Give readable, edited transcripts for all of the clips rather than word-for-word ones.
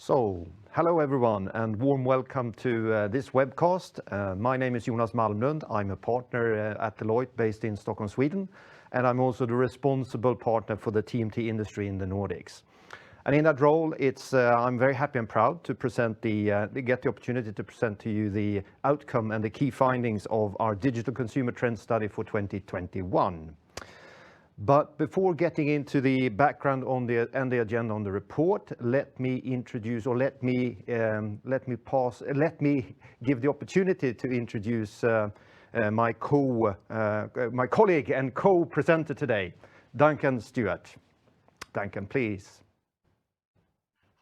Hello everyone, and warm welcome to this webcast. My name is Jonas Malmlund. I'm a partner at Deloitte based in Stockholm, Sweden, and I'm also the responsible partner for the TMT industry in the Nordics. And in that role, I'm very happy and proud to get the opportunity to present to you the outcome and the key findings of our digital consumer trend study for 2021. But before getting into the background and the agenda on the report, let me give the opportunity to introduce my colleague and co-presenter today, Duncan Stewart. Duncan, please.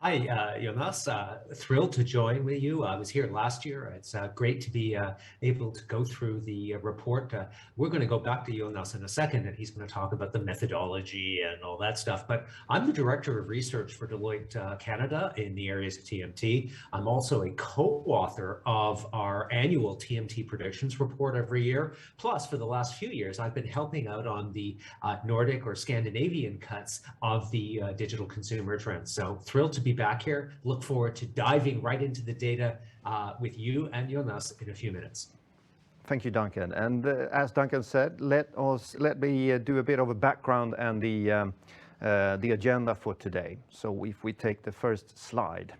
Hi, Jonas. Thrilled to join with you. I was here last year. It's great to be able to go through the report. We're going to go back to Jonas in a second, and he's going to talk about the methodology and all that stuff. But I'm the Director of Research for Deloitte Canada in the areas of TMT. I'm also a co-author of our annual TMT predictions report every year. Plus, for the last few years, I've been helping out on the Nordic or Scandinavian cuts of the digital consumer trends. So thrilled to be back here. Look forward to diving right into the data with you and Jonas in a few minutes. Thank you, Duncan. And as Duncan said, let me do a bit of a background and the agenda for today. So if we take the first slide.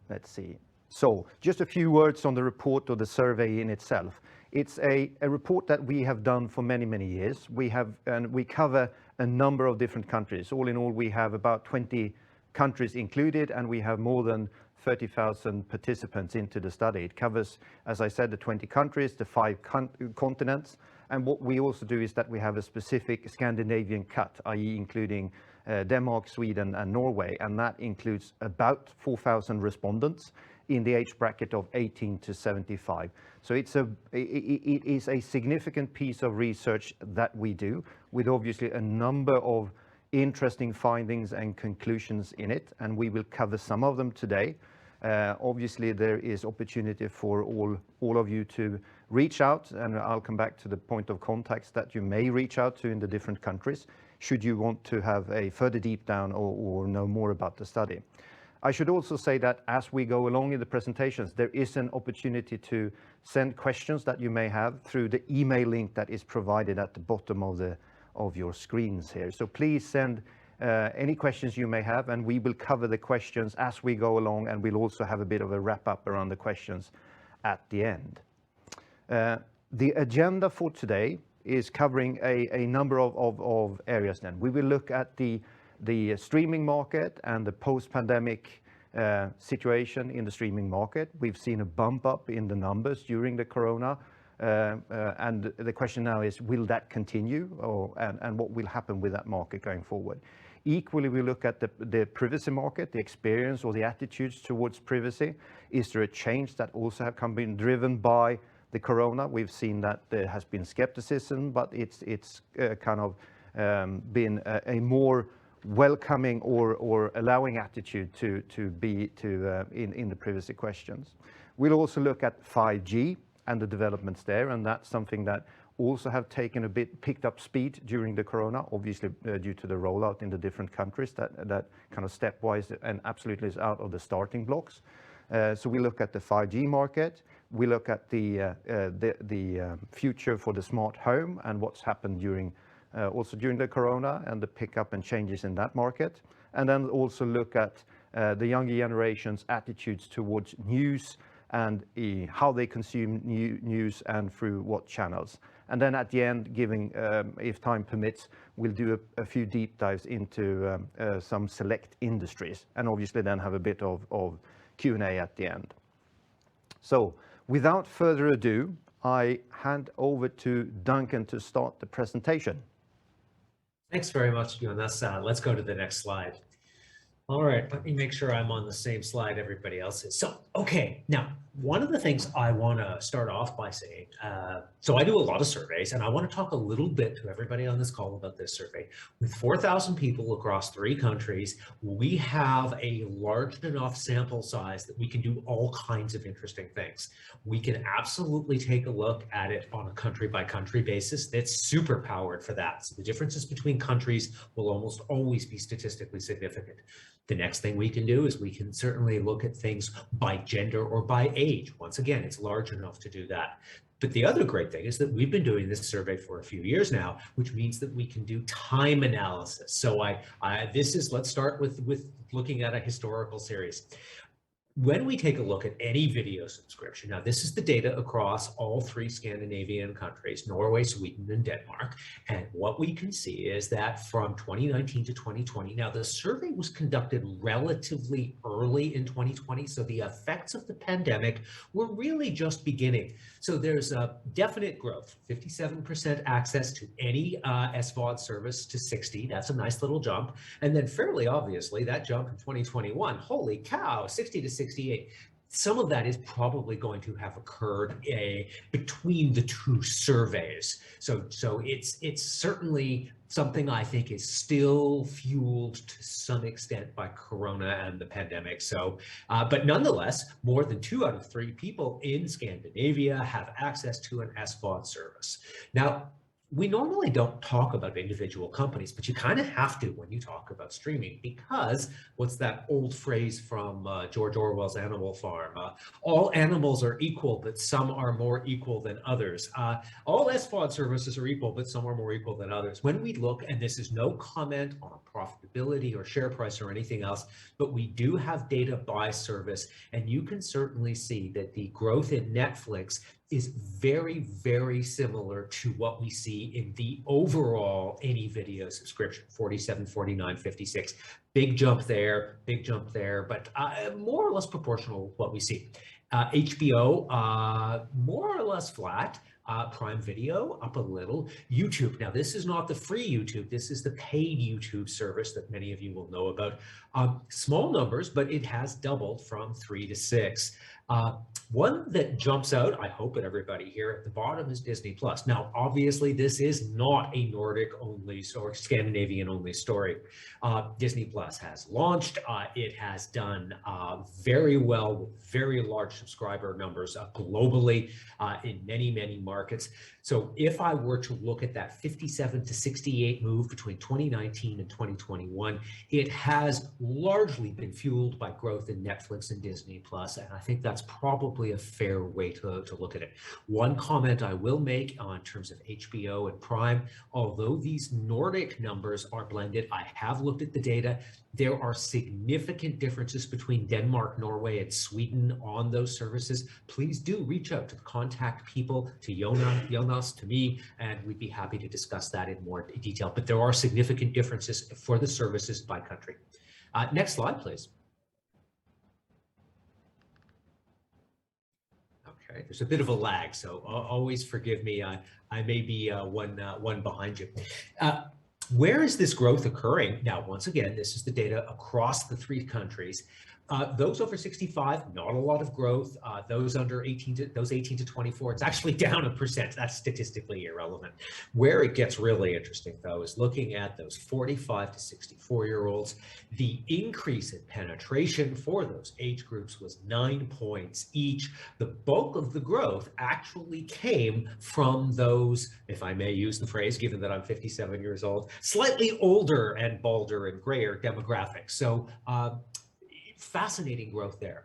Let's see. So just a few words on the report or the survey in itself. It's a report that we have done for many, many years. We cover a number of different countries. All in all, we have about 20 countries included, and we have more than 30,000 participants into the study. It covers, as I said, the 20 countries, the 5 continents. And what we also do is that we have a specific Scandinavian cut, i.e. including Denmark, Sweden, and Norway. And that includes about 4,000 respondents in the age bracket of 18 to 75. So it is a significant piece of research that we do, with obviously a number of interesting findings and conclusions in it, and we will cover some of them today. Obviously, there is opportunity for all of you to reach out, and I'll come back to the point of contacts that you may reach out to in the different countries, should you want to have a further deep down or know more about the study. I should also say that as we go along in the presentations, there is an opportunity to send questions that you may have through the email link that is provided at the bottom of your screens here. So please send any questions you may have, and we will cover the questions as we go along, and we'll also have a bit of a wrap up around the questions at the end. The agenda for today is covering a number of areas then. We will look at the streaming market and the post-pandemic situation in the streaming market. We've seen a bump up in the numbers during the corona, and the question now is, will that continue, and what will happen with that market going forward? Equally, we look at the privacy market, the experience or the attitudes towards privacy. Is there a change that also have been driven by the corona? We've seen that there has been skepticism, but it's kind of been a more welcoming or allowing attitude in the privacy questions. We'll also look at 5G and the developments there, and that's something that also have picked up speed during the corona, obviously due to the rollout in the different countries that kind of stepwise and absolutely is out of the starting blocks. So we look at the 5G market. We look at the future for the smart home and what's happened also during the corona and the pickup and changes in that market. And then also look at the younger generation's attitudes towards news and how they consume news and through what channels. And then at the end, if time permits, we'll do a few deep dives into some select industries, and obviously then have a bit of Q&A at the end. So without further ado, I hand over to Duncan to start the presentation. Thanks very much, Jonas. Let's go to the next slide. All right, let me make sure I'm on the same slide everybody else is. So, okay, now one of the things I want to start off by saying, so I do a lot of surveys, and I want to talk a little bit to everybody on this call about this survey. With 4,000 people across 3 countries, we have a large enough sample size that we can do all kinds of interesting things. We can absolutely take a look at it on a country-by-country basis. That's super powered for that. So the differences between countries will almost always be statistically significant. The next thing we can do is we can certainly look at things by gender or by age. Once again, it's large enough to do that. But the other great thing is that we've been doing this survey for a few years now, which means that we can do time analysis. So let's start with looking at a historical series. When we take a look at any video subscription, now this is the data across all 3 Scandinavian countries, Norway, Sweden, and Denmark. And what we can see is that from 2019 to 2020, now the survey was conducted relatively early in 2020, so the effects of the pandemic were really just beginning. So there's a definite growth, 57% access to any SVOD service to 60. That's a nice little jump. And then fairly obviously, that jump in 2021, holy cow, 60 to 68. Some of that is probably going to have occurred between the 2 surveys. So it's certainly something I think is still fueled to some extent by Corona and the pandemic. So, but nonetheless, more than 2 out of 3 people in Scandinavia have access to an SVOD service. Now, we normally don't talk about individual companies, but you kind of have to when you talk about streaming, because what's that old phrase from George Orwell's Animal Farm? All animals are equal, but some are more equal than others. All SVOD services are equal, but some are more equal than others. When we look, and this is no comment on profitability or share price or anything else, but we do have data by service, and you can certainly see that the growth in Netflix is very, very similar to what we see in the overall any video subscription, 47, 49, 56. Big jump there, but more or less proportional with what we see. HBO, more or less flat. Prime Video up a little. YouTube, now this is not the free YouTube, this is the paid YouTube service that many of you will know about. Small numbers, but it has doubled from 3 to 6. One that jumps out, I hope at everybody here at the bottom, is Disney Plus. Now, obviously, this is not a Nordic only or Scandinavian only story. Disney Plus has launched. It has done very well with very large subscriber numbers globally in many, many markets. So if I were to look at that 57 to 68 move between 2019 and 2021, it has largely been fueled by growth in Netflix and Disney Plus, and I think that's probably a fair way to look at it. One comment I will make in terms of HBO and Prime, although these Nordic numbers are blended, I have looked at the data. There are significant differences between Denmark, Norway, and Sweden on those services. Please do reach out to the contact people, to Jonas, to me, and we'd be happy to discuss that in more detail. But there are significant differences for the services by country. Next slide, please. Okay, there's a bit of a lag, so always forgive me. I may be one behind you. Where is this growth occurring? Now, once again, this is the data across the 3 countries. Those over 65, not a lot of growth. Those under 18 to 24, it's actually down 1%. That's statistically irrelevant. Where it gets really interesting, though, is looking at those 45 to 64-year-olds. The increase in penetration for those age groups was 9 points each. The bulk of the growth actually came from those, if I may use the phrase, given that I'm 57 years old, slightly older and balder and grayer demographics. So fascinating growth there.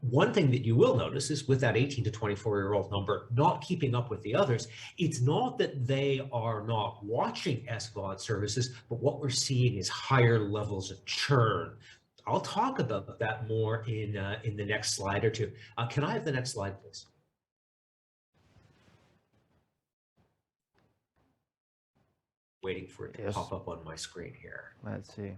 One thing that you will notice is with that 18 to 24-year-old number not keeping up with the others, it's not that they are not watching SVOD services, but what we're seeing is higher levels of churn. I'll talk about that more in the next slide or two. Can I have the next slide, please? Waiting for it to pop up on my screen here. Let's see.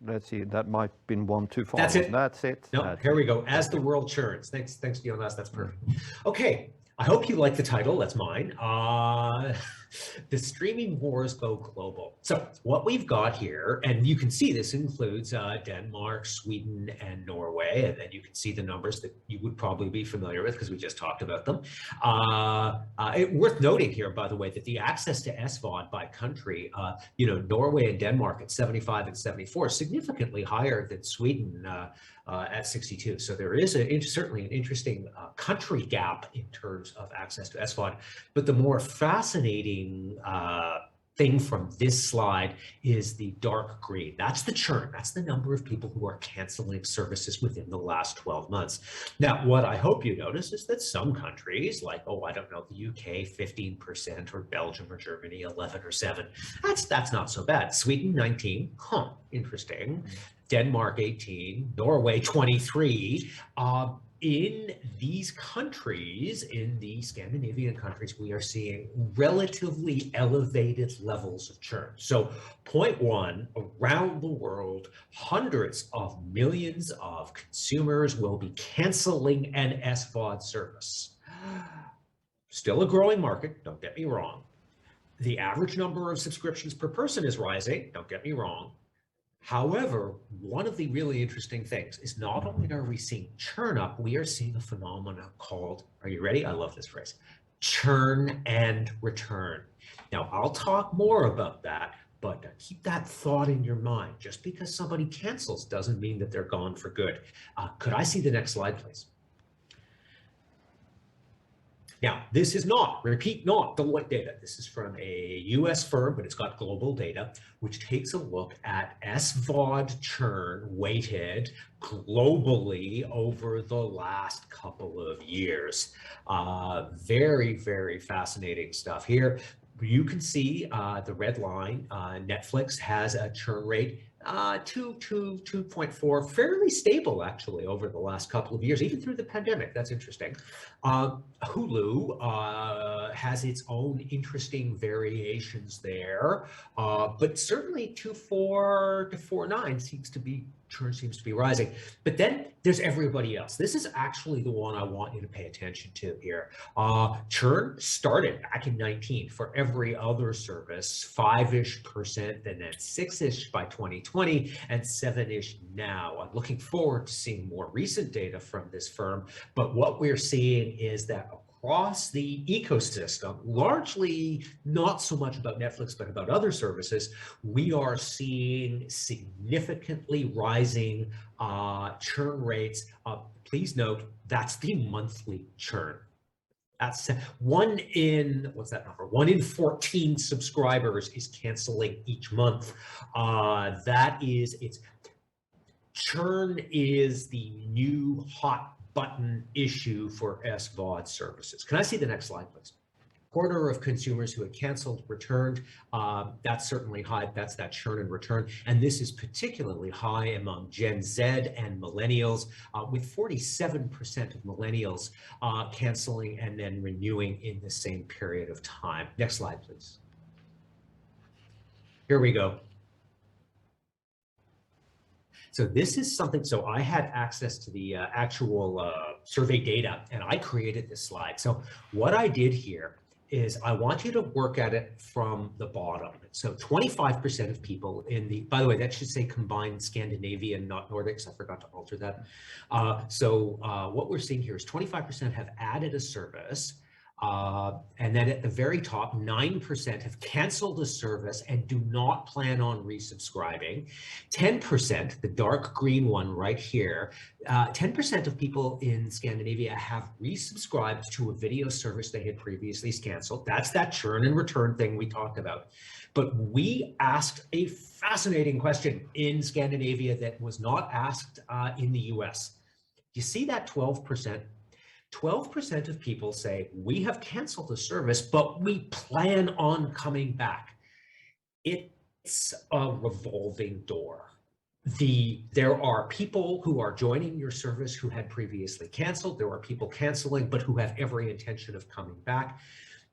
Let's see, that might have been one too far. That's it. That's it. No, That's here it. we go. As the world churns. Thanks, Jonas. That's perfect. Okay, I hope you like the title. That's mine. The streaming wars go global. So what we've got here, and you can see this includes Denmark, Sweden, and Norway, and then you can see the numbers that you would probably be familiar with because we just talked about them. Worth noting here, by the way, that the access to SVOD by country, Norway and Denmark at 75 and 74, significantly higher than Sweden at 62. So there is certainly an interesting country gap in terms of access to SVOD. But the more fascinating thing from this slide is the dark green. That's the churn. That's the number of people who are canceling services within the last 12 months. Now, what I hope you notice is that some countries like, I don't know, the UK, 15%, or Belgium or Germany, 11 or 7. That's not so bad. Sweden, 19. Interesting. Denmark, 18. Norway, 23. In these countries, in the Scandinavian countries, we are seeing relatively elevated levels of churn. So point one, around the world, hundreds of millions of consumers will be canceling an SVOD service. Still a growing market, don't get me wrong. The average number of subscriptions per person is rising, don't get me wrong. However, one of the really interesting things is not only are we seeing churn up, we are seeing a phenomenon called, are you ready? I love this phrase, churn and return. Now, I'll talk more about that, but keep that thought in your mind. Just because somebody cancels doesn't mean that they're gone for good. Could I see the next slide, please? Now, this is not Deloitte data. This is from a US firm, but it's got global data, which takes a look at SVOD churn weighted globally over the last couple of years. Very, very fascinating stuff here. You can see the red line. Netflix has a churn rate 2.4, fairly stable actually over the last couple of years, even through the pandemic. That's interesting. Hulu has its own interesting variations there, but certainly 2.4 to 4.9 churn seems to be rising. But then there's everybody else. This is actually the one I want you to pay attention to here. Churn started back in 19 for every other service, 5-ish%, and then 6-ish by 2020, and 7-ish now. I'm looking forward to seeing more recent data from this firm, but what we're seeing is that across the ecosystem, largely not so much about Netflix, but about other services, we are seeing significantly rising churn rates. Please note, that's the monthly churn. That's one in 14 subscribers is canceling each month. Churn is the new hot button issue for SVOD services. Can I see the next slide, please? Quarter of consumers who had canceled returned. That's certainly high. That's that churn and return. And this is particularly high among Gen Z and millennials, with 47% of millennials canceling and then renewing in the same period of time. Next slide, please. Here we go. So this is something, so I had access to the actual survey data, and I created this slide. So what I did here is I want you to work at it from the bottom. So 25% of people by the way, that should say combined Scandinavian, not Nordics. I forgot to alter that. What we're seeing here is 25% have added a service. And then at the very top, 9% have canceled a service and do not plan on resubscribing. 10%, the dark green one right here, 10% of people in Scandinavia have resubscribed to a video service they had previously canceled. That's that churn and return thing we talked about. But we asked a fascinating question in Scandinavia that was not asked in the US. You see that 12%? 12% of people say, we have canceled the service, but we plan on coming back. It's a revolving door. There are people who are joining your service who had previously canceled. There are people canceling, but who have every intention of coming back.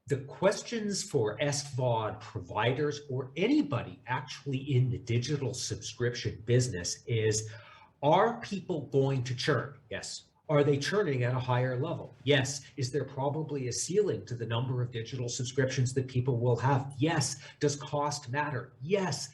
The questions for SVOD providers or anybody actually in the digital subscription business is, are people going to churn? Yes. Are they churning at a higher level? Yes. Is there probably a ceiling to the number of digital subscriptions that people will have? Yes. Does cost matter? Yes.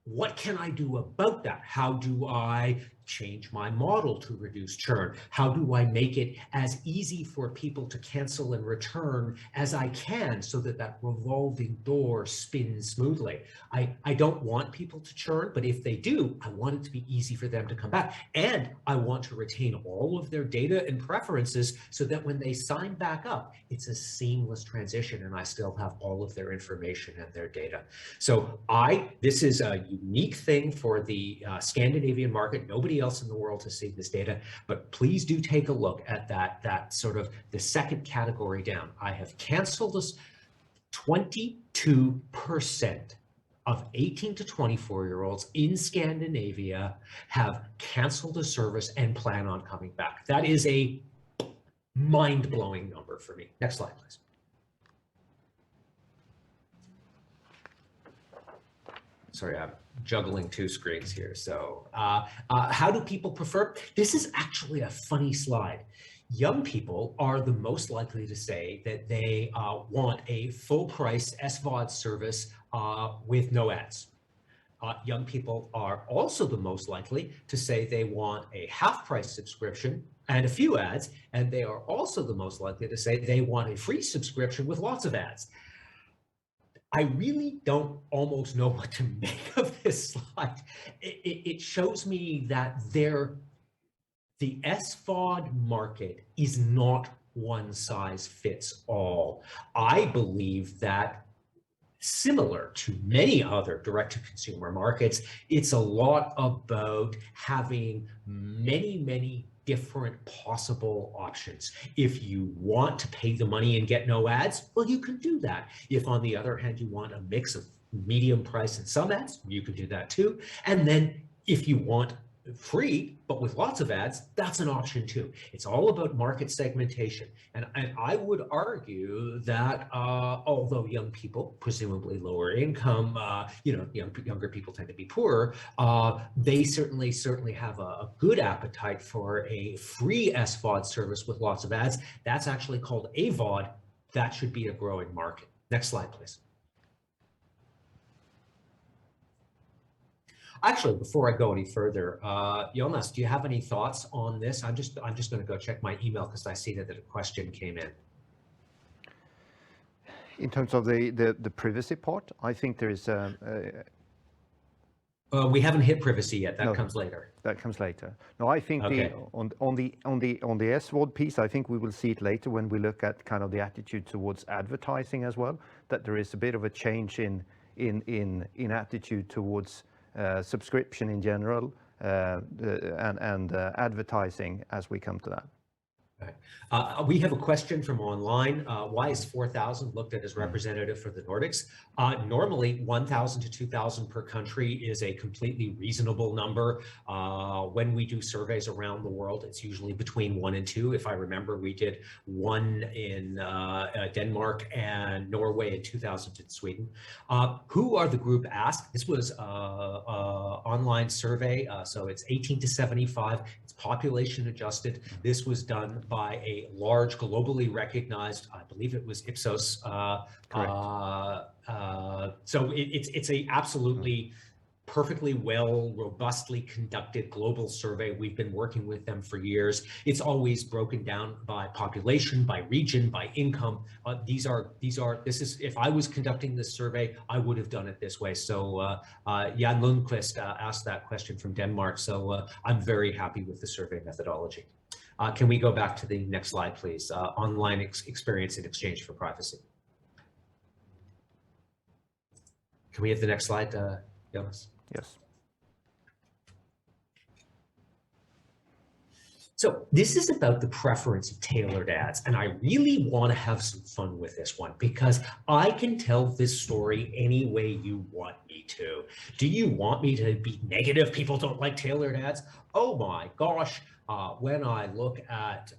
What can I do about that? How do I change my model to reduce churn? How do I make it as easy for people to cancel and return as I can so that that revolving door spins smoothly? I don't want people to churn, but if they do, I want it to be easy for them to come back. And I want to retain all of their data and preferences so that when they sign back up, it's a seamless transition and I still have all of their information and their data. So this is a unique thing for the Scandinavian market. Nobody else in the world has seen this data, but please do take a look at that sort of the second category down. I have canceled this 22% of 18 to 24-year-olds in Scandinavia have canceled a service and plan on coming back. That is a mind-blowing number for me. Next slide, please. Sorry, I'm juggling two screens here. So how do people prefer? This is actually a funny slide. Young people are the most likely to say that they want a full price SVOD service with no ads. Young people are also the most likely to say they want a half price subscription and a few ads. And they are also the most likely to say they want a free subscription with lots of ads. I really don't almost know what to make of this slide. It shows me that the SVOD market is not one size fits all. I believe that similar to many other direct-to-consumer markets, it's a lot about having many different possible options. If you want to pay the money and get no ads, well, you can do that. If on the other hand, you want a mix of medium price and some ads, you can do that too. And then if you want free, but with lots of ads, that's an option too. It's all about market segmentation. And I would argue that although young people, presumably lower income, younger people tend to be poorer, they certainly have a good appetite for a free SVOD service with lots of ads. That's actually called AVOD. That should be a growing market. Next slide, please. Actually, before I go any further, Jonas, do you have any thoughts on this? I'm just going to go check my email because I see that a question came in. In terms of the privacy part, I think there is we haven't hit privacy yet. That comes later. That comes later. No, I think okay. on the SVOD piece, I think we will see it later when we look at kind of the attitude towards advertising as well. That there is a bit of a change in attitude towards subscription in general and advertising as we come to that. Okay. We have a question from online. Why is 4,000 looked at as representative for the Nordics? Normally 1,000 to 2,000 per country is a completely reasonable number. When we do surveys around the world, it's usually between 1 and 2. If I remember, we did 1 in Denmark and Norway and 2,000 in Sweden. Who are the group asked? This was an online survey, so it's 18 to 75. It's population adjusted. This was done by a large, globally recognized, I believe it was Ipsos. So it's a absolutely perfectly well, robustly conducted global survey. We've been working with them for years. It's always broken down by population, by region, by income. This is, if I was conducting this survey, I would have done it this way. So Jan Lundqvist asked that question from Denmark. So I'm very happy with the survey methodology. Can we go back to the next slide, please? Online experience in exchange for privacy. Can we have the next slide, Jonas? Yes. So this is about the preference of tailored ads, and I really want to have some fun with this one because I can tell this story any way you want me to. Do you want me to be negative? People don't like tailored ads? Oh my gosh. When I look at,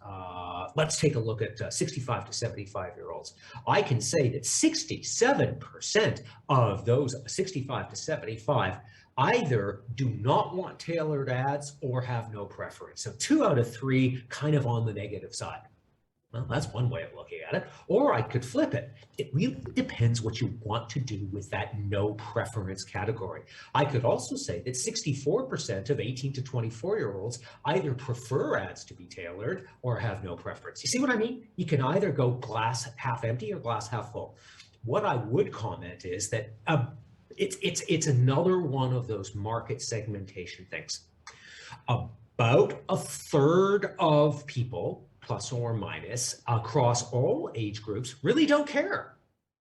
let's take a look at 65 to 75-year-olds. I can say that 67% of those 65 to 75 either do not want tailored ads or have no preference. So 2 out of 3 kind of on the negative side. Well, that's one way of looking at it. Or I could flip it. It really depends what you want to do with that no preference category. I could also say that 64% of 18 to 24-year-olds either prefer ads to be tailored or have no preference. You see what I mean? You can either go glass half empty or glass half full. What I would comment is that it's another one of those market segmentation things. About a third of people, plus or minus, across all age groups, really don't care.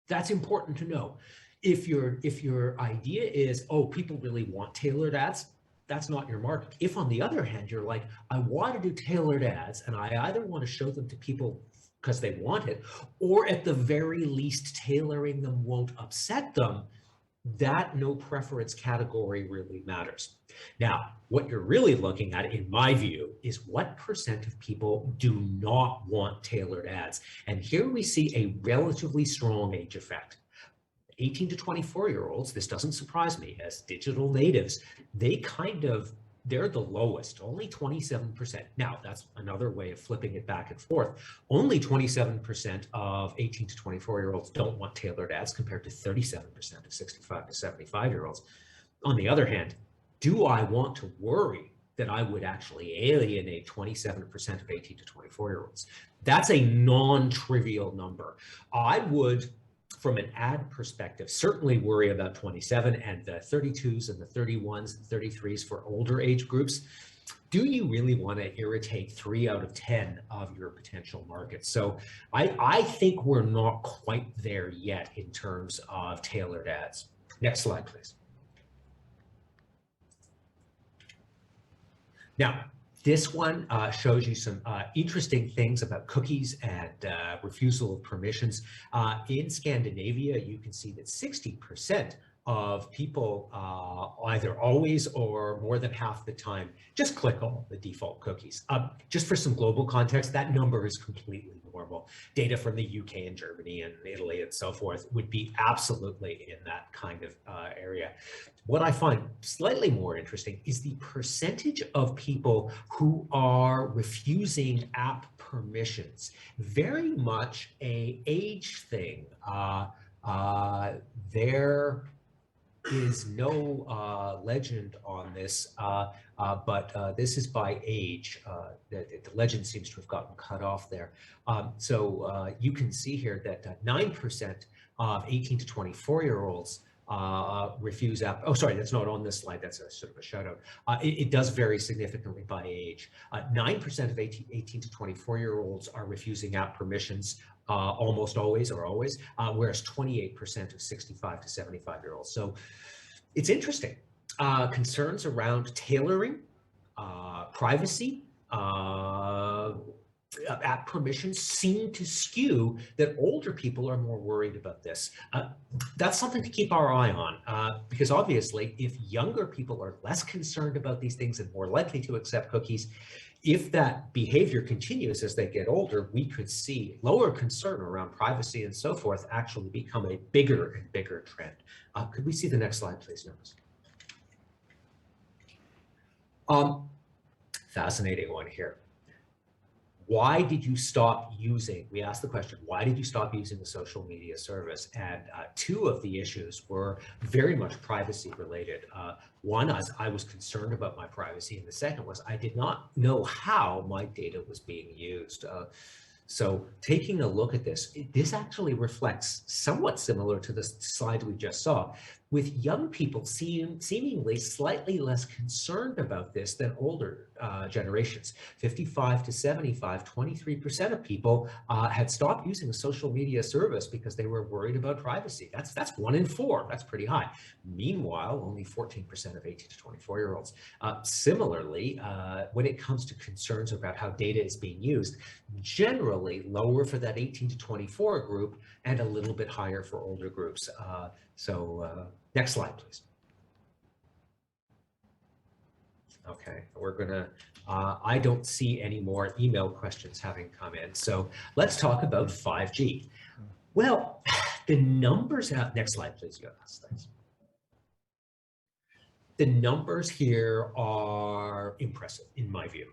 That's important to know. If your idea is, oh, people really want tailored ads, that's not your market. If on the other hand, you're like, I want to do tailored ads and I either want to show them to people because they want it, or at the very least tailoring them won't upset them, that no preference category really matters. Now, what you're really looking at, in my view, is what percent of people do not want tailored ads. And here we see a relatively strong age effect. 18 to 24-year-olds, this doesn't surprise me, as digital natives, they're the lowest, only 27%. Now, that's another way of flipping it back and forth. Only 27% of 18 to 24-year-olds don't want tailored ads compared to 37% of 65 to 75-year-olds. On the other hand, do I want to worry that I would actually alienate 27% of 18 to 24-year-olds? That's a non-trivial number. I would, from an ad perspective, certainly worry about 27 and the 32s and the 31s and 33s for older age groups. Do you really want to irritate 3 out of 10 of your potential markets? So I think we're not quite there yet in terms of tailored ads. Next slide, please. Now, this one shows you some interesting things about cookies and refusal of permissions. In Scandinavia, you can see that 60% of people either always or more than half the time just click on the default cookies. Just for some global context, that number is completely normal. Data from the UK and Germany and Italy and so forth would be absolutely in that kind of area. What I find slightly more interesting is the percentage of people who are refusing app permissions. Very much an age thing. There is no legend on this, but this is by age. The legend seems to have gotten cut off there. So you can see here that 9% of 18 to 24-year-olds refuse app. Oh, sorry, that's not on this slide. That's a sort of a shout out. It does vary significantly by age. 9% of 18 to 24-year-olds are refusing app permissions almost always or always, whereas 28% of 65 to 75-year-olds. So it's interesting. Concerns around tailoring, privacy, app permissions seem to skew that older people are more worried about this. That's something to keep our eye on, because obviously if younger people are less concerned about these things and more likely to accept cookies, if that behavior continues as they get older, we could see lower concern around privacy and so forth actually become a bigger and bigger trend. Could we see the next slide, please, Jonas? Fascinating one here. Why did you stop using, we asked the question, why did you stop using the social media service? And 2 of the issues were very much privacy related. One, I was concerned about my privacy, and the second was I did not know how my data was being used. So taking a look at this, this actually reflects somewhat similar to the slide we just saw, with young people seemingly slightly less concerned about this than older generations. 55 to 75, 23% of people had stopped using a social media service because they were worried about privacy. That's 1 in 4. That's pretty high. Meanwhile, only 14% of 18 to 24-year-olds. Similarly, when it comes to concerns about how data is being used, generally lower for that 18 to 24 group and a little bit higher for older groups. Next slide, please. Okay, we're gonna, I don't see any more email questions having come in. So let's talk about 5G. Well, the numbers out, next slide, please, Jonas, thanks. The numbers here are impressive in my view.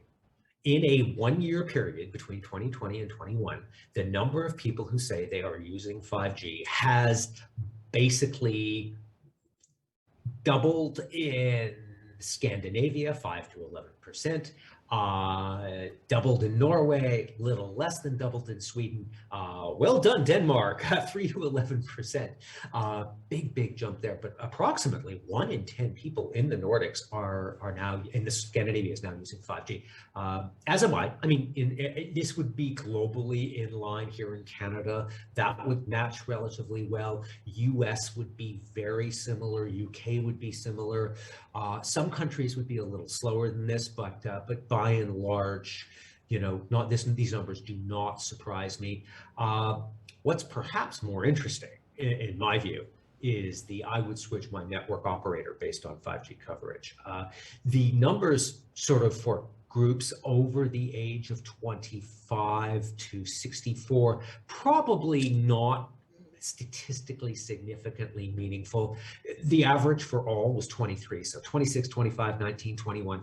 In a 1-year period between 2020 and 21, the number of people who say they are using 5G has basically doubled in Scandinavia, 5 to 11%, doubled in Norway, little less than doubled in Sweden. Well done, Denmark, 3 to 11%. Big jump there, but approximately 1 in 10 people in the Nordics are now, in the Scandinavia is now using 5G. As am I. I mean, this would be globally in line here in Canada. That would match relatively well. US would be very similar. UK would be similar. Some countries would be a little slower than this, but by and large, you know, these numbers do not surprise me. What's perhaps more interesting, in my view, is I would switch my network operator based on 5G coverage. The numbers sort of for groups over the age of 25 to 64, probably not statistically significantly meaningful. The average for all was 23, so 26, 25, 19, 21,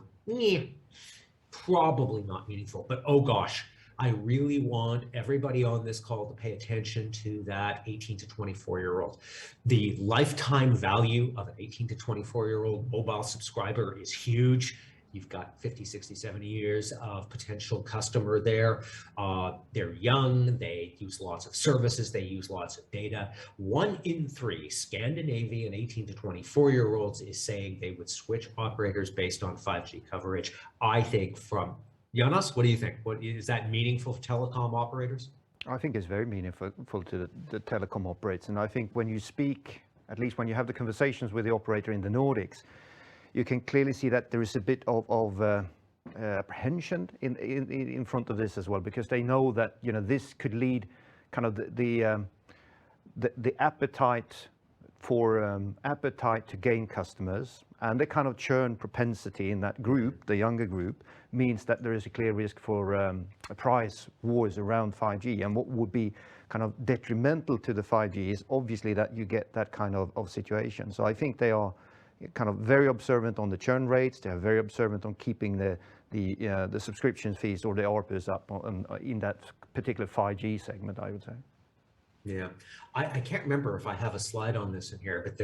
probably not meaningful, but oh gosh, I really want everybody on this call to pay attention to that 18 to 24-year-old. The lifetime value of an 18 to 24-year-old mobile subscriber is huge. You've got 50, 60, 70 years of potential customer there. They're young, they use lots of services, they use lots of data. 1 in 3 Scandinavian 18 to 24-year-olds is saying they would switch operators based on 5G coverage. I think from Jonas, what do you think? Is that meaningful for telecom operators? I think it's very meaningful to the telecom operators. And I think when you speak, at least when you have the conversations with the operator in the Nordics, you can clearly see that there is a bit of apprehension in front of this as well, because they know that, you know, this could lead kind of the appetite to gain customers, and the kind of churn propensity in that group, the younger group, means that there is a clear risk for a price wars around 5G. And what would be kind of detrimental to the 5G is obviously that you get that kind of situation. So I think they are kind of very observant on the churn rates. They are very observant on keeping the subscription fees or the ARPUs up in that particular 5G segment, I would say. Yeah, I can't remember if I have a slide on this in here, but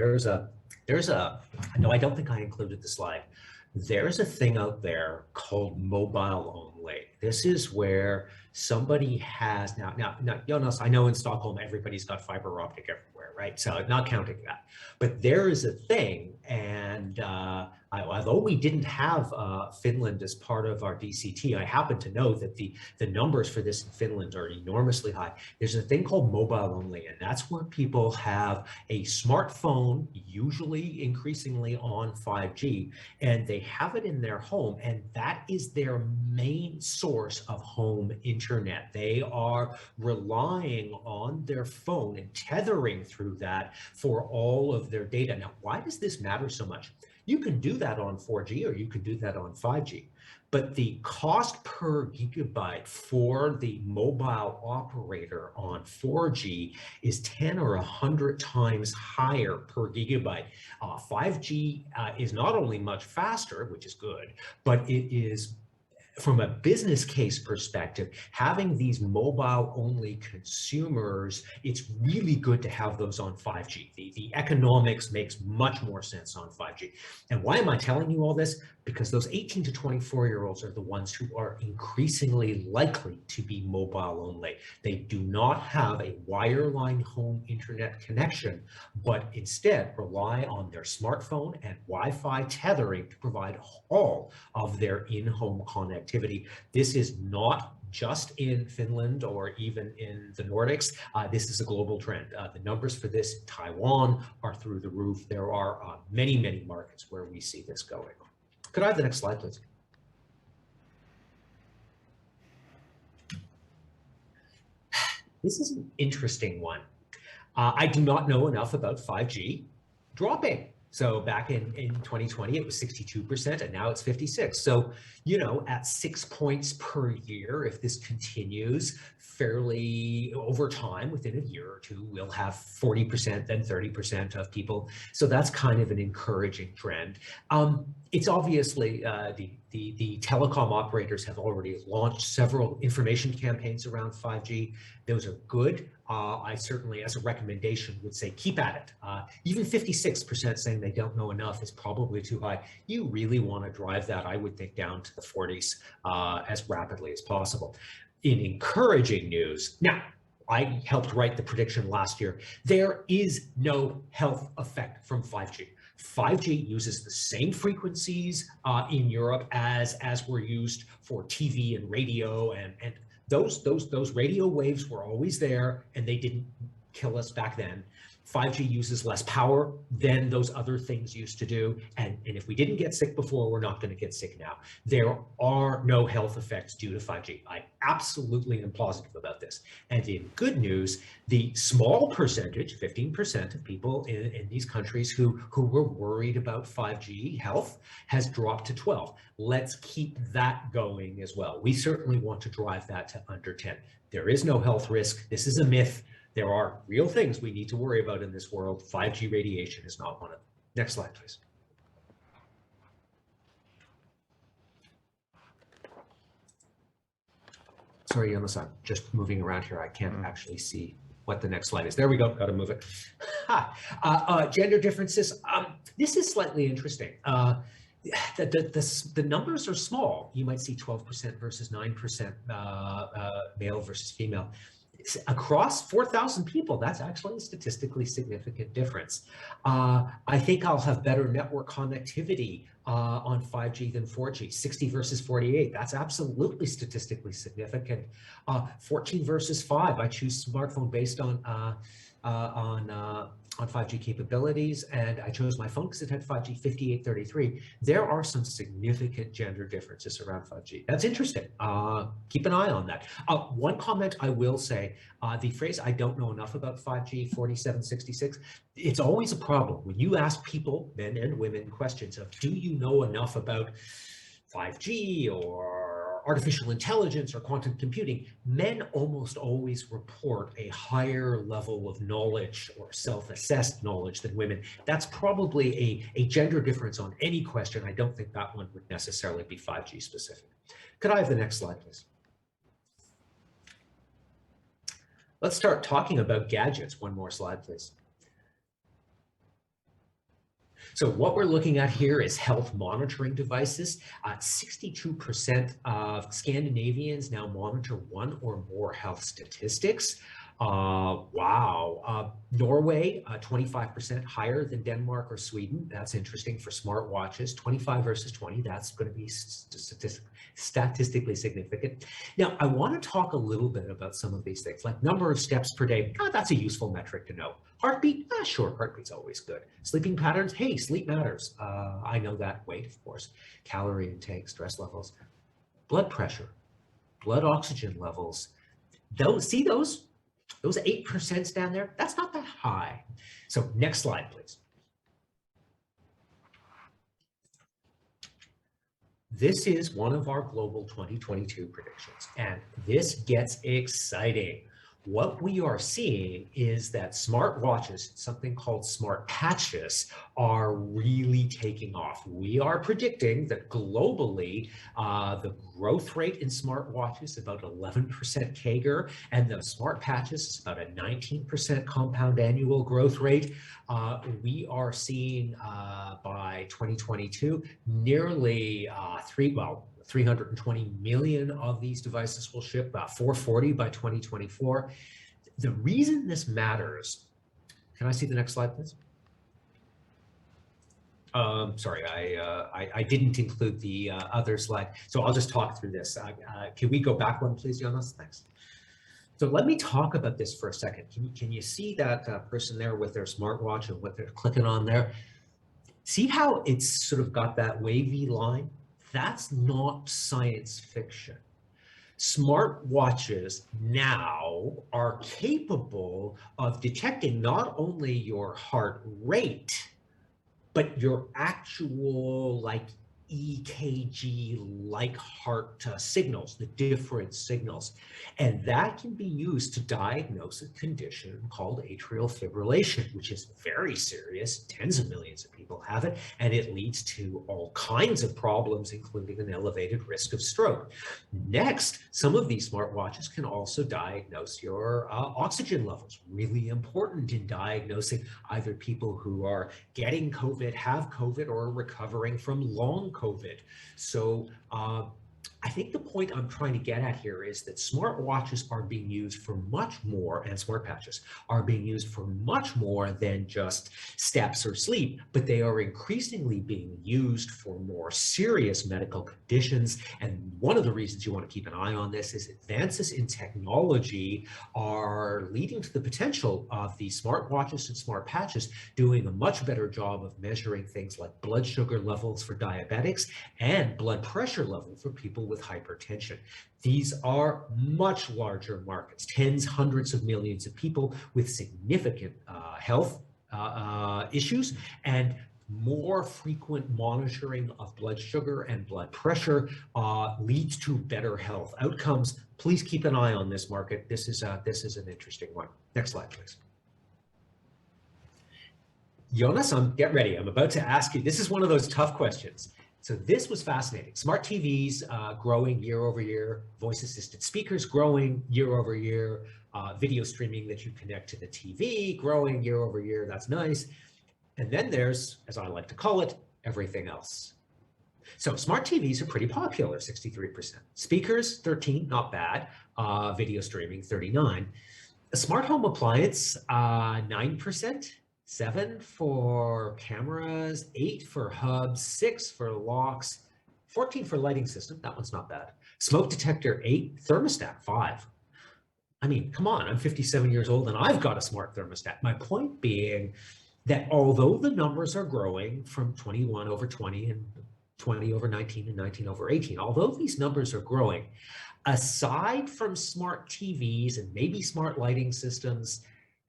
no, I don't think I included the slide. There's a thing out there called mobile only. This is where somebody has now, Jonas, I know in Stockholm, everybody's got fiber optic everywhere, right? So not counting that, but there is a thing. And although we didn't have Finland as part of our DCT, I happen to know that the numbers for this in Finland are enormously high. There's a thing called mobile only, and that's where people have a smartphone, usually increasingly on 5G, and they have it in their home, and that is their main source of home internet. They are relying on their phone and tethering through that for all of their data. Now, why does this matter so much? You can do that on 4G or you can do that on 5G, but the cost per gigabyte for the mobile operator on 4G is 10 or 100 times higher per gigabyte. 5G is not only much faster, which is good, but it is, from a business case perspective, having these mobile only consumers, it's really good to have those on 5G. The economics makes much more sense on 5G. And why am I telling you all this? Because those 18 to 24-year-olds are the ones who are increasingly likely to be mobile only. They do not have a wireline home internet connection, but instead rely on their smartphone and Wi-Fi tethering to provide all of their in-home connectivity. This is not just in Finland or even in the Nordics. This is a global trend. The numbers for this in Taiwan are through the roof. There are many, many markets where we see this going. Could I have the next slide, please? This is an interesting one. I do not know enough about 5G dropping. So back in 2020, it was 62%, and now it's 56. So, you know, at 6 points per year, if this continues fairly over time, within a year or two, we'll have 40%, then 30% of people. So that's kind of an encouraging trend. It's obviously the telecom operators have already launched several information campaigns around 5G. Those are good. I certainly, as a recommendation, would say keep at it. Even 56% saying they don't know enough is probably too high. You really want to drive that, I would think, down to the 40s as rapidly as possible. In encouraging news, now, I helped write the prediction last year. There is no health effect from 5G. 5G uses the same frequencies in Europe as were used for TV and radio, and those radio waves were always there, and they didn't kill us back then. 5G uses less power than those other things used to do, and if we didn't get sick before, we're not going to get sick now. There are no health effects due to 5G. I absolutely am positive about this. And in good news, the small percentage, 15% of people in these countries who were worried about 5G health has dropped to 12. Let's keep that going as well. We certainly want to drive that to under 10. There is no health risk. This is a myth. There are real things we need to worry about in this world. 5G radiation is not one of them. Next slide, please. Sorry, Jonas, I'm just moving around here. I can't actually see what the next slide is. There we go. Got to move it. Gender differences. This is slightly interesting. The numbers are small. You might see 12% versus 9% male versus female. Across 4,000 people, that's actually a statistically significant difference. I think I'll have better network connectivity on 5G than 4G. 60 versus 48, that's absolutely statistically significant. 14 versus 5, I choose smartphone based on 5G capabilities, and I chose my phone because it had 5G. 58-33. There are some significant gender differences around 5G. That's interesting. Keep an eye on that. One comment I will say, the phrase "I don't know enough about 5G," 4766, it's always a problem when you ask people, men and women, questions of "Do you know enough about 5G or artificial intelligence or quantum computing?" Men almost always report a higher level of knowledge or self-assessed knowledge than women. That's probably a gender difference on any question. I don't think that one would necessarily be 5G specific. Could I have the next slide, please? Let's start talking about gadgets. One more slide, please. So what we're looking at here is health monitoring devices. 62% of Scandinavians now monitor one or more health statistics. Wow. Norway, 25% higher than Denmark or Sweden. That's interesting for smartwatches. 25 versus 20, that's going to be statistically significant. Now, I want to talk a little bit about some of these things, like number of steps per day. That's a useful metric to know. Heartbeat, sure, heartbeat's always good. Sleeping patterns, hey, sleep matters. I know that. Weight, of course. Calorie intake, stress levels. Blood pressure, blood oxygen levels. Those 8% down there, that's not that high. So next slide, please. This is one of our global 2022 predictions, and this gets exciting. What we are seeing is that smartwatches, something called smart patches, are really taking off. We are predicting that globally, the growth rate in smartwatches is about 11% CAGR, and the smart patches is about a 19% compound annual growth rate. We are seeing by 2022, nearly 320 million of these devices will ship, 440 by 2024. The reason this matters, can I see the next slide, please? Sorry, I didn't include the other slide, so I'll just talk through this. Can we go back one, please, Jonas? Thanks. So let me talk about this for a second. Can you see that person there with their smartwatch and what they're clicking on there? See how it's sort of got that wavy line? That's not science fiction. Smartwatches now are capable of detecting not only your heart rate, but your actual like EKG like heart signals, the different signals. And that can be used to diagnose a condition called atrial fibrillation, which is very serious. Tens of millions of people have it, and it leads to all kinds of problems, including an elevated risk of stroke. Next, some of these smartwatches can also diagnose your oxygen levels, really important in diagnosing either people who are getting COVID, have COVID, or are recovering from long COVID. So I think the point I'm trying to get at here is that smartwatches are being used for much more, and smart patches are being used for much more than just steps or sleep, but they are increasingly being used for more serious medical conditions. And one of the reasons you want to keep an eye on this is advances in technology are leading to the potential of these smartwatches and smart patches doing a much better job of measuring things like blood sugar levels for diabetics and blood pressure level for people with hypertension. These are much larger markets, tens, hundreds of millions of people with significant health issues, and more frequent monitoring of blood sugar and blood pressure leads to better health outcomes. Please keep an eye on this market. This is an interesting one. Next slide, please. Jonas, get ready. I'm about to ask you, this is one of those tough questions. So this was fascinating. Smart TVs growing year over year, voice assisted speakers growing year over year, video streaming that you connect to the TV growing year over year. That's nice. And then there's, as I like to call it, everything else. So smart TVs are pretty popular, 63%. Speakers, 13, not bad. Video streaming, 39. A smart home appliance, 9%. 7 for cameras, 8 for hubs, 6 for locks, 14 for lighting system. That one's not bad. Smoke detector, 8. Thermostat, 5. I mean, come on, I'm 57 years old and I've got a smart thermostat. My point being that although the numbers are growing from 21 over 20 and 20 over 19 and 19 over 18, although these numbers are growing, aside from smart TVs and maybe smart lighting systems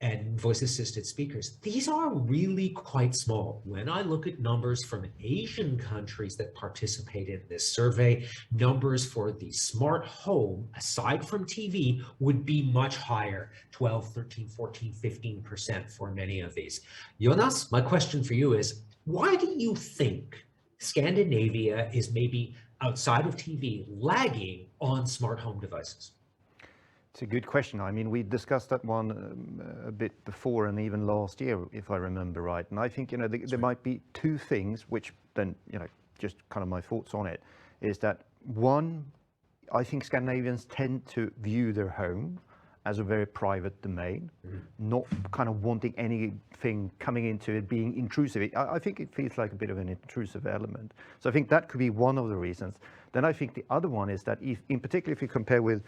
and voice-assisted speakers, these are really quite small. When I look at numbers from Asian countries that participate in this survey, numbers for the smart home, aside from TV, would be much higher, 12, 13, 14, 15% for many of these. Jonas, my question for you is, why do you think Scandinavia is maybe outside of TV lagging on smart home devices? It's a good question. I mean, we discussed that one a bit before and even last year, if I remember right. And I think, there might be two things, which then, just kind of my thoughts on it, is that one, I think Scandinavians tend to view their home as a very private domain, not kind of wanting anything coming into it being intrusive. I think it feels like a bit of an intrusive element. So I think that could be one of the reasons. Then I think the other one is that in particular, if you compare with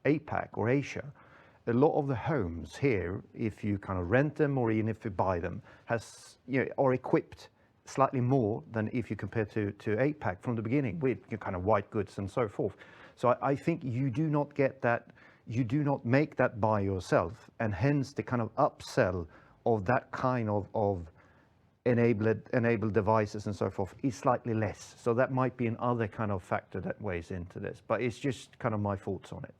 APAC or Asia, a lot of the homes here, if you kind of rent them or even if you buy them, are equipped slightly more than if you compare to APAC from the beginning with kind of white goods and so forth. So I think you do not get that, you do not make that by yourself, and hence the kind of upsell of that kind of enabled devices and so forth is slightly less. So that might be another kind of factor that weighs into this, but it's just kind of my thoughts on it.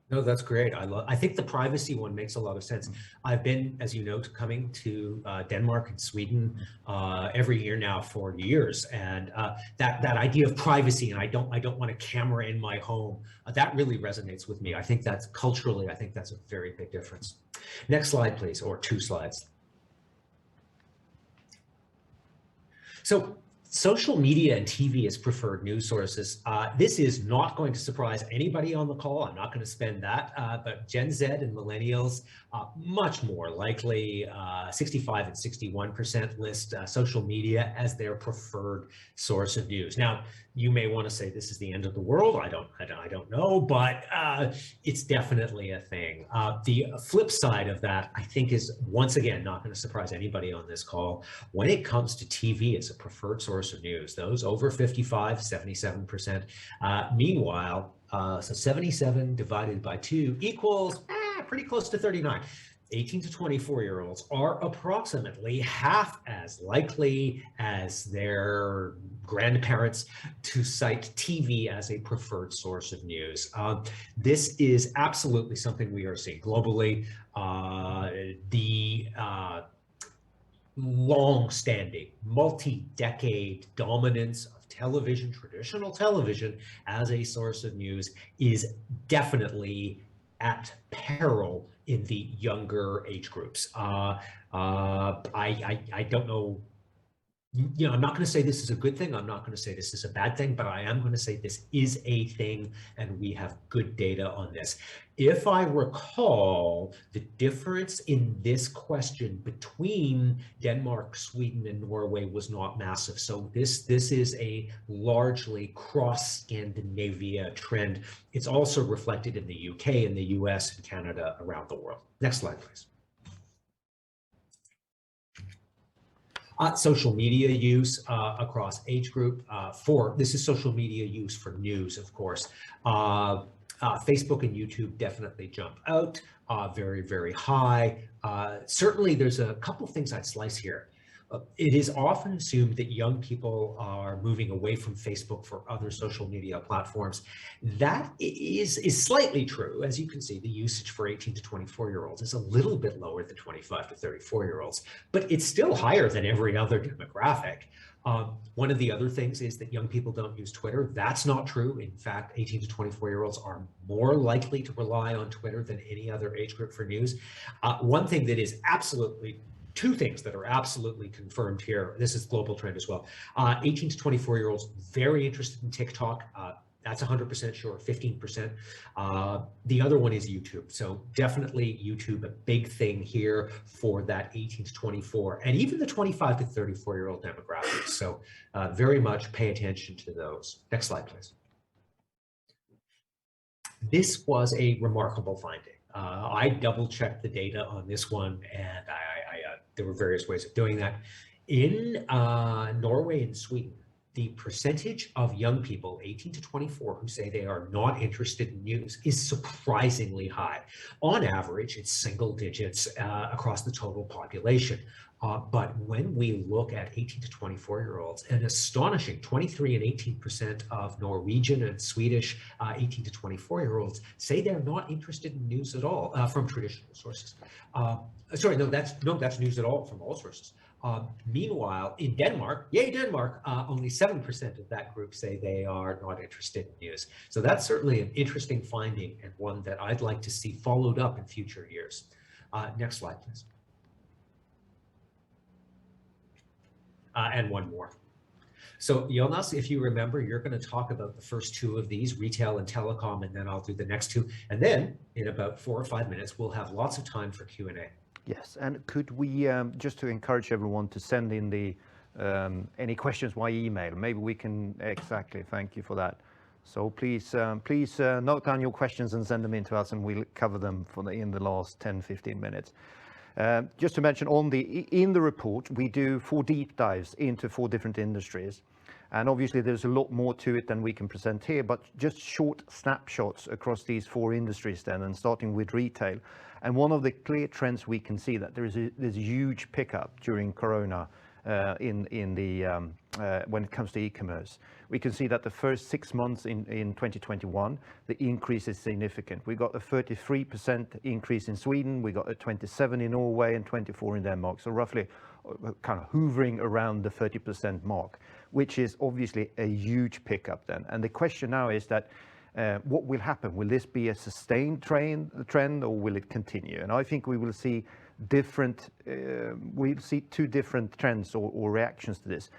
No, that's great. I think the privacy one makes a lot of sense. I've been, as you know, coming to Denmark and Sweden every year now for years, and that idea of privacy, and I don't want a camera in my home, that really resonates with me. I think that's culturally, I think that's a very big difference. Next slide, please, or 2 slides. So social media and TV as preferred news sources. This is not going to surprise anybody on the call. I'm not going to spend that, but Gen Z and millennials, much more likely, 65 and 61% list social media as their preferred source of news. Now, you may want to say this is the end of the world. I don't know, but it's definitely a thing. The flip side of that, I think, is once again not going to surprise anybody on this call. When it comes to TV as a preferred source of news, those over 55, 77%. Meanwhile, so 77 divided by 2 equals pretty close to 39. 18 to 24-year-olds are approximately half as likely as their grandparents to cite TV as a preferred source of news. This is absolutely something we are seeing globally. The long-standing, multi-decade dominance of television, traditional television, as a source of news is definitely at peril in the younger age groups. I don't know. I'm not going to say this is a good thing. I'm not going to say this is a bad thing, but I am going to say this is a thing, and we have good data on this. If I recall, the difference in this question between Denmark, Sweden, and Norway was not massive. So this is a largely cross-Scandinavia trend. It's also reflected in the UK, and the US, and Canada, around the world. Next slide, please. Social media use across age group. This is social media use for news, of course. Facebook and YouTube definitely jump out, very, very high. Certainly, there's a couple of things I'd slice here. It is often assumed that young people are moving away from Facebook for other social media platforms. That is slightly true. As you can see, the usage for 18 to 24-year-olds is a little bit lower than 25 to 34-year-olds, but it's still higher than every other demographic. One of the other things is that young people don't use Twitter. That's not true. In fact, 18 to 24-year-olds are more likely to rely on Twitter than any other age group for news. One thing that is absolutely Two things that are absolutely confirmed here. This is global trend as well. 18 to 24-year-olds, very interested in TikTok. That's 100% sure, 15%. The other one is YouTube. So definitely YouTube, a big thing here for that 18 to 24 and even the 25 to 34-year-old demographics. So very much pay attention to those. Next slide, please. This was a remarkable finding. I double-checked the data on this one, and there were various ways of doing that. In Norway and Sweden, the percentage of young people 18 to 24 who say they are not interested in news is surprisingly high. On average, it's single digits across the total population. But when we look at 18 to 24-year-olds, an astonishing 23 and 18% of Norwegian and Swedish 18 to 24-year-olds say they're not interested in news at all from traditional sources. Sorry, no, that's news at all from all sources. Meanwhile, in Denmark, yay Denmark, only 7% of that group say they are not interested in news. So that's certainly an interesting finding and one that I'd like to see followed up in future years. Next slide, please. And one more. So Jonas, if you remember, you're going to talk about the first two of these, retail and telecom, and then I'll do the next two. And then in about 4 or 5 minutes, we'll have lots of time for Q&A. Yes, and could we, just to encourage everyone to send in the any questions via email, maybe we can, exactly, thank you for that. So please note down your questions and send them in to us, and we'll cover them in the last 10-15 minutes. Just to mention, in the report, we do 4 deep dives into 4 different industries. And obviously there's a lot more to it than we can present here, but just short snapshots across these 4 industries then, and starting with retail. And one of the clear trends we can see that there's a huge pickup during Corona when it comes to e-commerce. We can see that the first 6 months in 2021, the increase is significant. We got a 33% increase in Sweden, we got a 27% in Norway and 24% in Denmark. So roughly kind of hovering around the 30% mark, which is obviously a huge pickup then. And the question now is that what will happen? Will this be a sustained trend or will it continue? And I think we will see we'll see 2 different trends or reactions to this.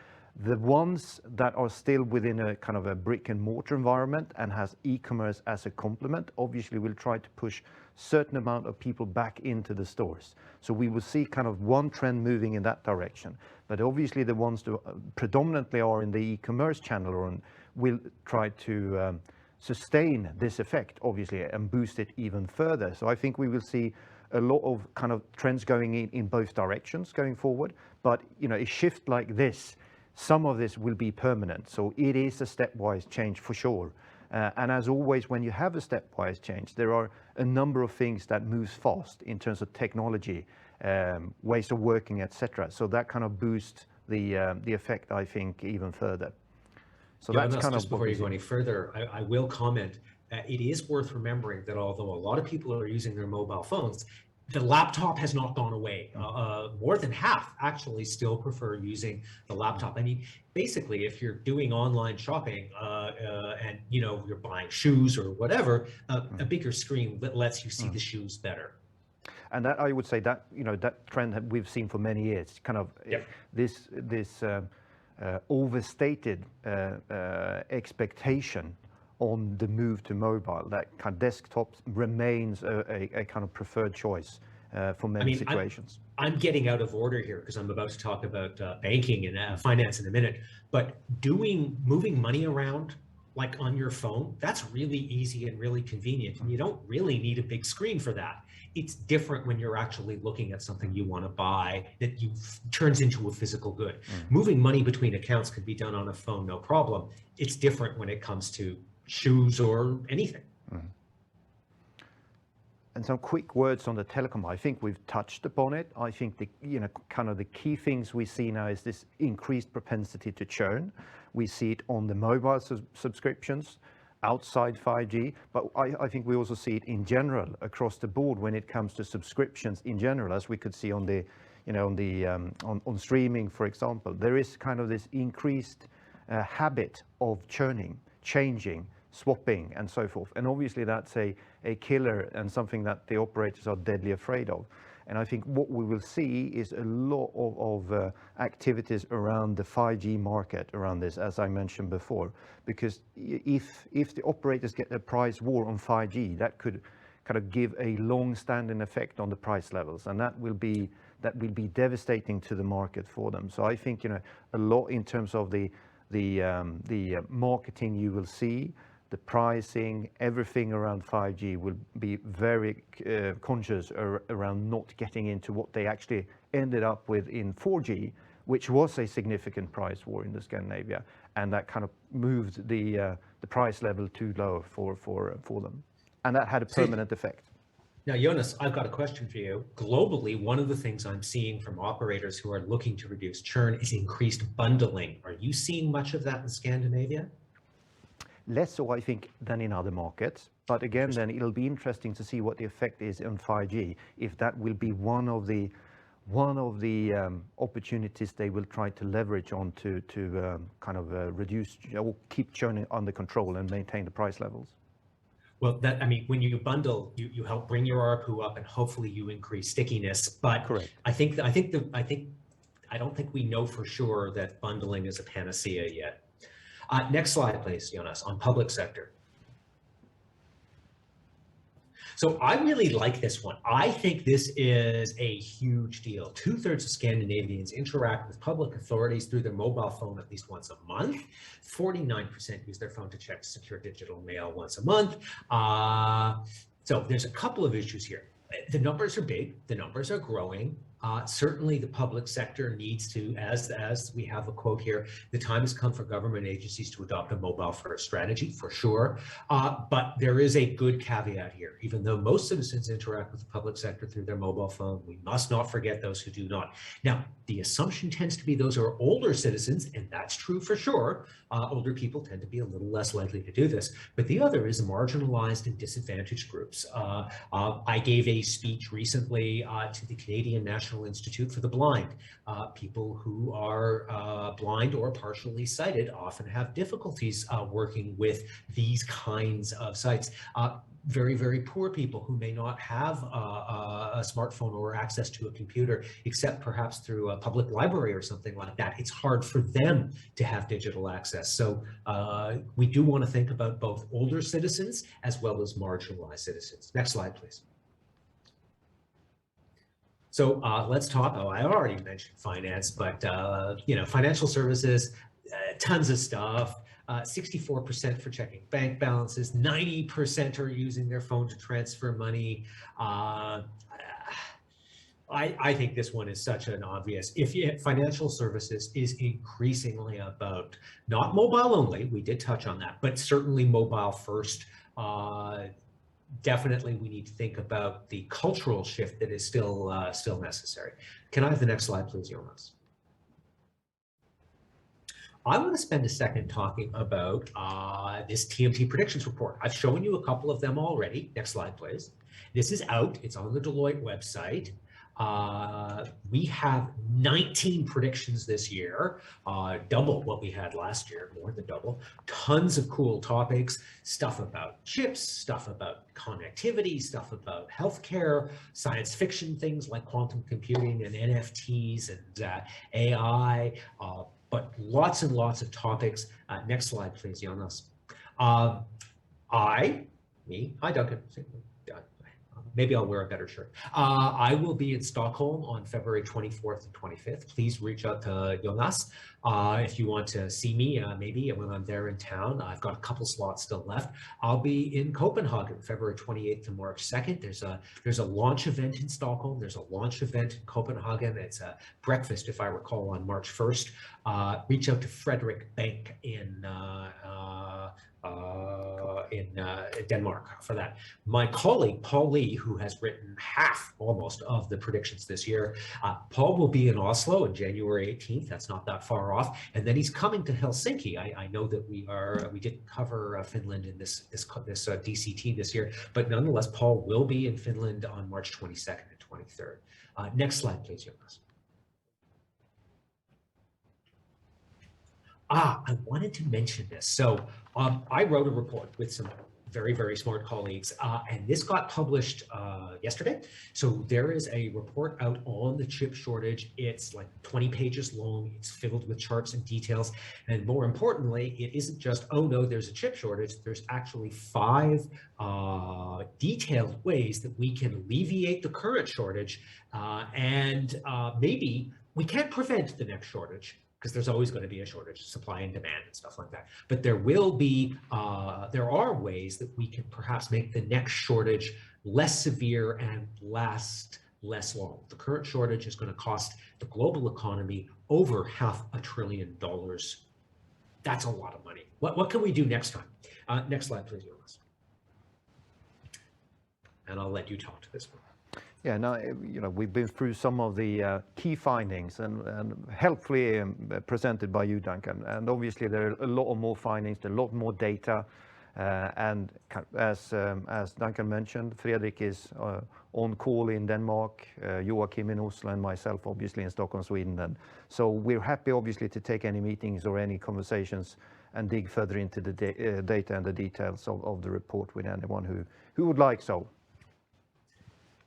The ones that are still within a kind of a brick and mortar environment and has e-commerce as a complement, obviously will try to push certain amount of people back into the stores. So we will see kind of one trend moving in that direction. But obviously the ones that predominantly are in the e-commerce channel will try to sustain this effect, obviously, and boost it even further. So I think we will see a lot of kind of trends going in both directions going forward. But a shift like this, some of this will be permanent. So it is a stepwise change for sure. And as always, when you have a stepwise change, there are a number of things that moves fast in terms of technology, ways of working, etc. So that kind of boosts the effect, I think, even further. So Yeah, that's kind of just before you go any further, I will comment. It is worth remembering that although a lot of people are using their mobile phones, the laptop has not gone away. More than half actually still prefer using the laptop. I mean, basically, if you're doing online shopping and you're buying shoes or whatever, a bigger screen that lets you see the shoes better. And that, I would say that that trend that we've seen for many years, kind of this overstated expectation on the move to mobile, that kind of desktop remains a kind of preferred choice for many situations. I'm getting out of order here because I'm about to talk about banking and finance in a minute, but moving money around like on your phone, that's really easy and really convenient, and you don't really need a big screen for that. It's different when you're actually looking at something you want to buy that turns into a physical good. Moving money between accounts can be done on a phone, no problem. It's different when it comes to shoes or anything. And some quick words on the telecom. I think we've touched upon it. I think the kind of the key things we see now is this increased propensity to churn. We see it on the mobile subscriptions outside 5G, but I think we also see it in general across the board when it comes to subscriptions in general, as we could see on the on streaming, for example. There is kind of this increased habit of churning, changing, swapping, and so forth. And obviously that's a killer and something that the operators are deadly afraid of. And I think what we will see is a lot of activities around the 5G market around this, as I mentioned before, because if the operators get a price war on 5G, that could kind of give a long-standing effect on the price levels, and that will be devastating to the market for them. So I think a lot in terms of the marketing you will see, the pricing, everything around 5G will be very conscious around not getting into what they actually ended up with in 4G, which was a significant price war in the Scandinavia, and that kind of moved the price level too low for them, and that had a permanent effect. Now, Jonas, I've got a question for you. Globally, one of the things I'm seeing from operators who are looking to reduce churn is increased bundling. Are you seeing much of that in Scandinavia? Less so, I think, than in other markets. But again, then it'll be interesting to see what the effect is on 5G, if that will be one of the opportunities they will try to leverage on to kind of reduce or keep churning under control and maintain the price levels. Well, I mean, when you bundle, you help bring your ARPU up, and hopefully you increase stickiness. But correct. I don't think we know for sure that bundling is a panacea yet. Next slide, please, Jonas, on public sector. So I really like this one. I think this is a huge deal. 2/3 of Scandinavians interact with public authorities through their mobile phone at least once a month. 49% use their phone to check secure digital mail once a month. So there's a couple of issues here. The numbers are big, the numbers are growing. Certainly the public sector needs to, as we have a quote here, the time has come for government agencies to adopt a mobile first strategy, for sure. But there is a good caveat here. Even though most citizens interact with the public sector through their mobile phone, we must not forget those who do not. Now, the assumption tends to be those who are older citizens, and that's true for sure. Older people tend to be a little less likely to do this. But the other is marginalized and disadvantaged groups. I gave a speech recently to the Canadian National Institute for the Blind. People who are blind or partially sighted often have difficulties working with these kinds of sites. Very, very poor people who may not have a smartphone or access to a computer, except perhaps through a public library or something like that. It's hard for them to have digital access. So we do want to think about both older citizens as well as marginalized citizens. Next slide, please. So let's talk, I already mentioned finance, but financial services, tons of stuff. 64% for checking bank balances, 90% are using their phone to transfer money. I think this one is such an obvious. Financial services is increasingly about not mobile only, we did touch on that, but certainly mobile first. Definitely we need to think about the cultural shift that is still necessary. Can I have the next slide, please, Jonas? I want to spend a second talking about this TMT predictions report. I've shown you a couple of them already. Next slide, please. This is out. It's on the Deloitte website. We have 19 predictions this year, double what we had last year, more than double. Tons of cool topics, stuff about chips, stuff about connectivity, stuff about healthcare, science fiction things like quantum computing and NFTs and AI, but lots and lots of topics. Next slide, please, Jonas. Hi, Duncan. Maybe I'll wear a better shirt. I will be in Stockholm on February 24th and 25th. Please reach out to Jonas if you want to see me, maybe when I'm there in town. I've got a couple slots still left. I'll be in Copenhagen, February 28th to March 2nd. There's a launch event in Stockholm. There's a launch event in Copenhagen. It's a breakfast, if I recall, on March 1st. Reach out to Frederick Bank in Denmark for that. My colleague, Paul Lee, who has written half almost of the predictions this year, Paul will be in Oslo on January 18th. That's not that far off. And then he's coming to Helsinki. I know that we didn't cover Finland in this DCT this year, but nonetheless, Paul will be in Finland on March 22nd and 23rd. Next slide, please, Jonas. I wanted to mention this. So I wrote a report with some very, very smart colleagues, and this got published yesterday. So there is a report out on the chip shortage. It's like 20 pages long. It's filled with charts and details. And more importantly, it isn't just, oh no, there's a chip shortage. There's actually 5 detailed ways that we can alleviate the current shortage. And maybe we can't prevent the next shortage, because there's always going to be a shortage, supply and demand and stuff like that. But there will be, there are ways that we can perhaps make the next shortage less severe and last less long. The current shortage is going to cost the global economy over $500 billion. That's a lot of money. What can we do next time? Next slide, please, Jonas. And I'll let you talk to this one. Yeah, now, we've been through some of the key findings and helpfully presented by you, Duncan. And obviously there are a lot of more findings, a lot more data. And as Duncan mentioned, Fredrik is on call in Denmark, Joachim in Oslo, and myself obviously in Stockholm, Sweden. And so we're happy obviously to take any meetings or any conversations and dig further into the data and the details of the report with anyone who would like so.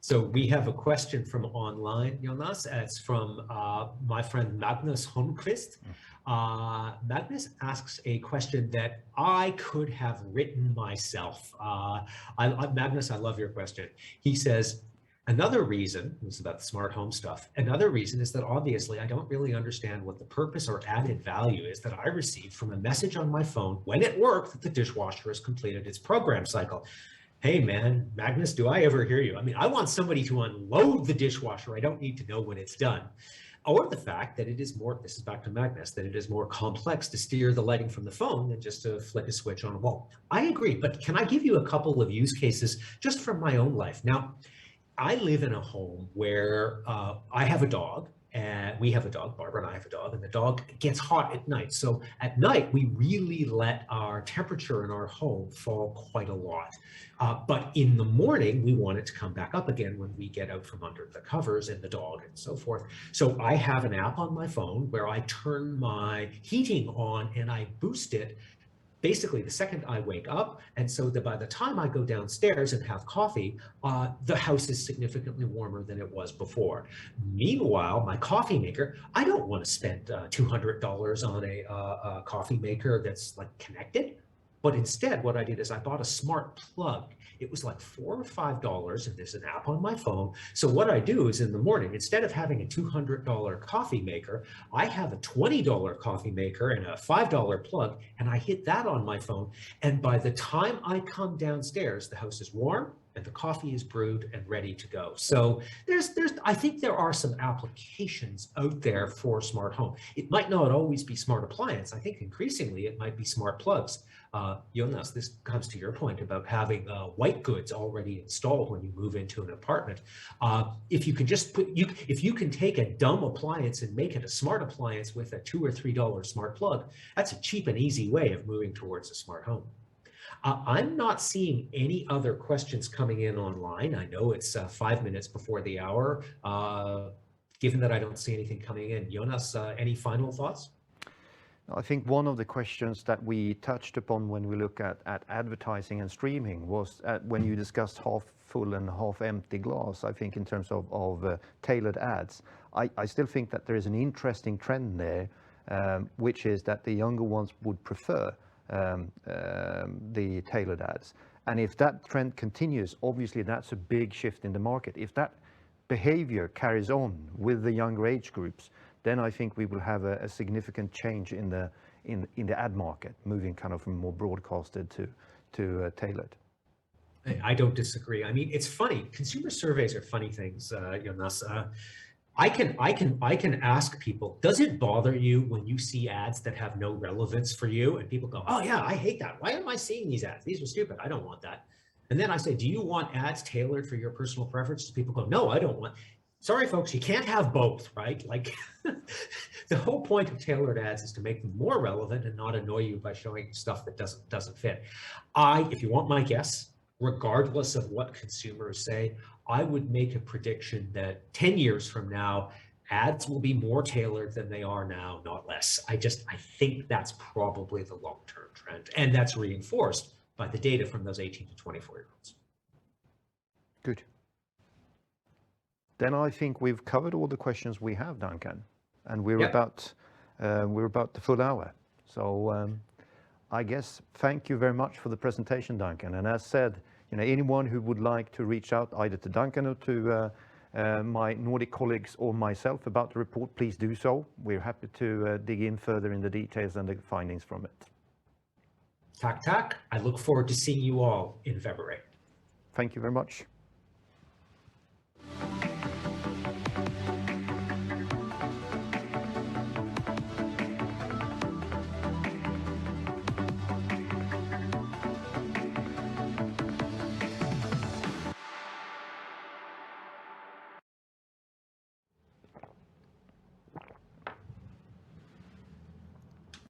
So we have a question from online, Jonas. It's from my friend Magnus Holmqvist. Magnus asks a question that I could have written myself. Magnus, I love your question. He says, another reason, this is about the smart home stuff, another reason is that obviously I don't really understand what the purpose or added value is that I received from a message on my phone when at work that the dishwasher has completed its program cycle. Hey man, Magnus, do I ever hear you? I mean, I want somebody to unload the dishwasher. I don't need to know when it's done. Or the fact that it is more, this is back to Magnus, that it is more complex to steer the lighting from the phone than just to flick a switch on a wall. I agree, but can I give you a couple of use cases just from my own life? Now, I live in a home where I have a dog. And we have a dog, Barbara and I have a dog, and the dog gets hot at night. So at night, we really let our temperature in our home fall quite a lot. But in the morning, we want it to come back up again when we get out from under the covers and the dog and so forth. So I have an app on my phone where I turn my heating on and I boost it basically the second I wake up. And so that by the time I go downstairs and have coffee, the house is significantly warmer than it was before. Meanwhile, my coffee maker, I don't want to spend $200 on a coffee maker that's like connected. But instead, what I did is I bought a smart plug. It was like $4 or $5, and there's an app on my phone. So what I do is in the morning, instead of having a $200 coffee maker, I have a $20 coffee maker and a $5 plug, and I hit that on my phone. And by the time I come downstairs, the house is warm, and the coffee is brewed and ready to go. So I think there are some applications out there for smart home. It might not always be smart appliance. I think increasingly it might be smart plugs. Jonas, this comes to your point about having white goods already installed when you move into an apartment. If you can just if you can take a dumb appliance and make it a smart appliance with a $2 or $3 smart plug, that's a cheap and easy way of moving towards a smart home. I'm not seeing any other questions coming in online. I know it's 5 minutes before the hour. Given that I don't see anything coming in, Jonas, any final thoughts? I think one of the questions that we touched upon when we look at advertising and streaming was when you discussed half full and half empty glass, I think in terms of tailored ads. I still think that there is an interesting trend there, which is that the younger ones would prefer the tailored ads. And if that trend continues, obviously that's a big shift in the market. If that behavior carries on with the younger age groups, then I think we will have a significant change in the ad market, moving kind of from more broadcasted to tailored. I don't disagree. I mean, it's funny. Consumer surveys are funny things, Jonas. I can ask people, does it bother you when you see ads that have no relevance for you? And people go, oh yeah, I hate that. Why am I seeing these ads? These are stupid. I don't want that. And then I say, do you want ads tailored for your personal preferences? People go, no, I don't want. Sorry, folks, you can't have both, right? Like the whole point of tailored ads is to make them more relevant and not annoy you by showing stuff that doesn't fit. If you want my guess, regardless of what consumers say, I would make a prediction that 10 years from now, ads will be more tailored than they are now, not less. I think that's probably the long-term trend. And that's reinforced by the data from those 18 to 24-year-olds. Good. Then I think we've covered all the questions we have, Duncan, and we're about the full hour. So I guess thank you very much for the presentation, Duncan. And as said, anyone who would like to reach out either to Duncan or to my Nordic colleagues or myself about the report, please do so. We're happy to dig in further in the details and the findings from it. Tack, tack. I look forward to seeing you all in February. Thank you very much.